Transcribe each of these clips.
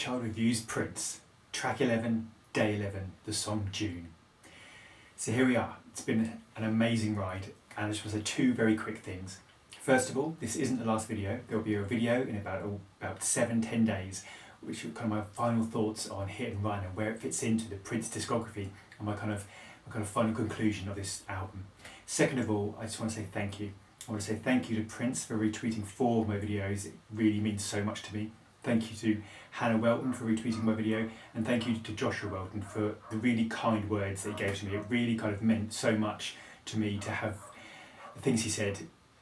NightChild reviews Prince, track 11, day 11, the song June. So here we are. It's been an amazing ride, and I just want to say two very quick things. First of all, this isn't the last video. There'll be a video in about 7-10 days, which are kind of my final thoughts on Hit and Run and where it fits into the Prince discography and my kind of final conclusion of this album. Second of all, I just want to say thank you. I want to say thank you to Prince for retweeting 4 of my videos. It really means so much to me. Thank you to Hannah Welton for retweeting my video, and thank you to Joshua Welton for the really kind words that he gave to me. It really kind of meant so much to me to have the things he said,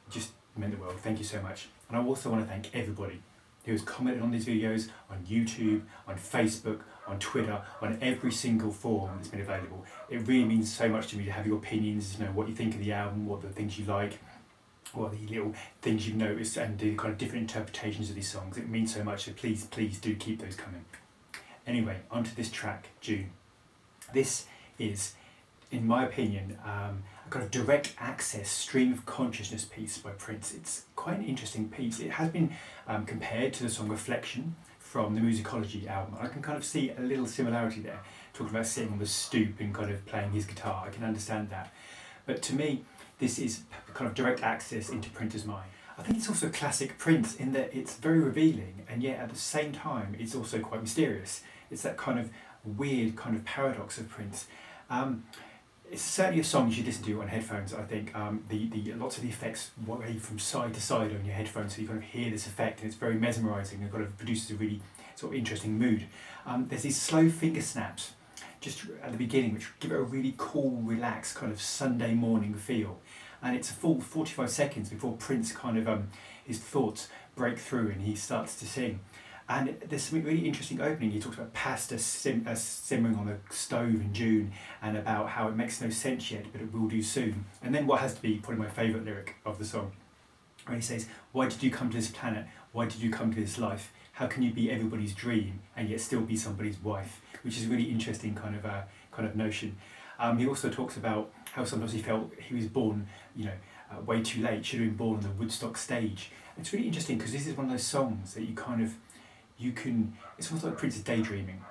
just meant the world. Thank you so much. And I also want to thank everybody who has commented on these videos on YouTube, on Facebook, on Twitter, on every single forum that's been available. It really means so much to me to have your opinions, you know, what you think of the album, what the things you like, what the little things you've noticed, and the kind of different interpretations of these songs. It means so much, so please do keep those coming. Anyway, onto this track, June. This is, in my opinion, a kind of direct access stream of consciousness piece by Prince. It's quite an interesting piece. It has been compared to the song Reflection from the Musicology album. I can kind of see a little similarity there, talking about sitting on the stoop and kind of playing his guitar. I can understand that. But to me, this is kind of direct access into Prince's mind. I think it's also classic Prince in that it's very revealing, and yet at the same time it's also quite mysterious. It's that kind of weird kind of paradox of Prince. It's certainly a song you should listen to on headphones. I think lots of the effects wave from side to side on your headphones, so you kind of hear this effect, and it's very mesmerising and kind of produces a really sort of interesting mood. There's these slow finger snaps just at the beginning, which give it a really cool, relaxed kind of Sunday morning feel. And it's a full 45 seconds before Prince kind of, his thoughts break through and he starts to sing. And there's something really interesting opening. He talks about pasta simmering on the stove in June, and about how it makes no sense yet, but it will do soon. And then what has to be probably my favourite lyric of the song, where he says, "Why did you come to this planet? Why did you come to this life? How can you be everybody's dream and yet still be somebody's wife?" Which is a really interesting kind of notion. He also talks about how sometimes he felt he was born, way too late, should have been born on the Woodstock stage. And it's really interesting because this is one of those songs that it's almost like Prince is daydreaming.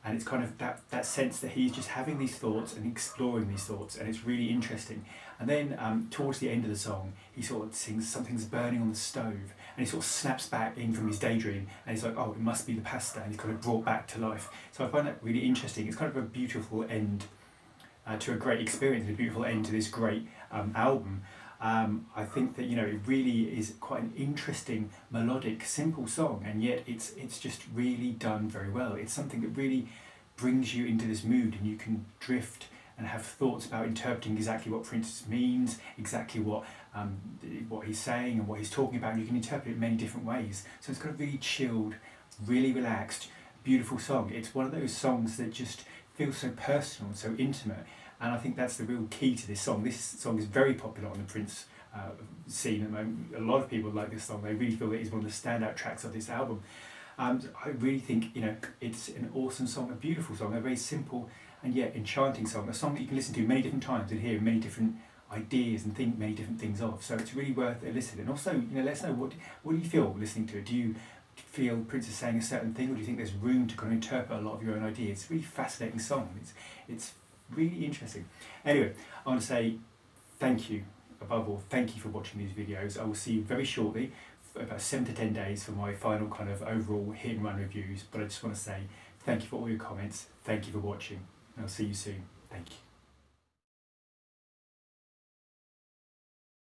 And it's kind of that sense that he's just having these thoughts and exploring these thoughts, and it's really interesting. And then towards the end of the song, he sort of sings "Something's burning on the stove," and he sort of snaps back in from his daydream, and he's like, "Oh, it must be the pasta," and he's kind of brought back to life. So I find that really interesting. It's kind of a beautiful end to a great experience, and a beautiful end to this great album. I think that it really is quite an interesting, melodic, simple song, and yet it's just really done very well. It's something that really brings you into this mood, and you can drift and have thoughts about interpreting exactly what Prince means, exactly what he's saying and what he's talking about, and you can interpret it many different ways. So it's got a really chilled, really relaxed, beautiful song. It's one of those songs that just feels so personal and so intimate. And I think that's the real key to this song. This song is very popular on the Prince scene at the moment. A lot of people like this song. They really feel that it's one of the standout tracks of this album. I really think it's an awesome song, a beautiful song, a very simple and yet enchanting song. A song that you can listen to many different times and hear many different ideas and think many different things of. So it's really worth a listen. And also, let us know what do you feel listening to it. Do you feel Prince is saying a certain thing, or do you think there's room to kind of interpret a lot of your own ideas? It's a really fascinating song. It's really interesting. Anyway, I want to say thank you, above all, thank you for watching these videos. I will see you very shortly, about 7 to 10 days, for my final kind of overall hit and run reviews. But I just want to say thank you for all your comments, thank you for watching, and I'll see you soon. Thank you.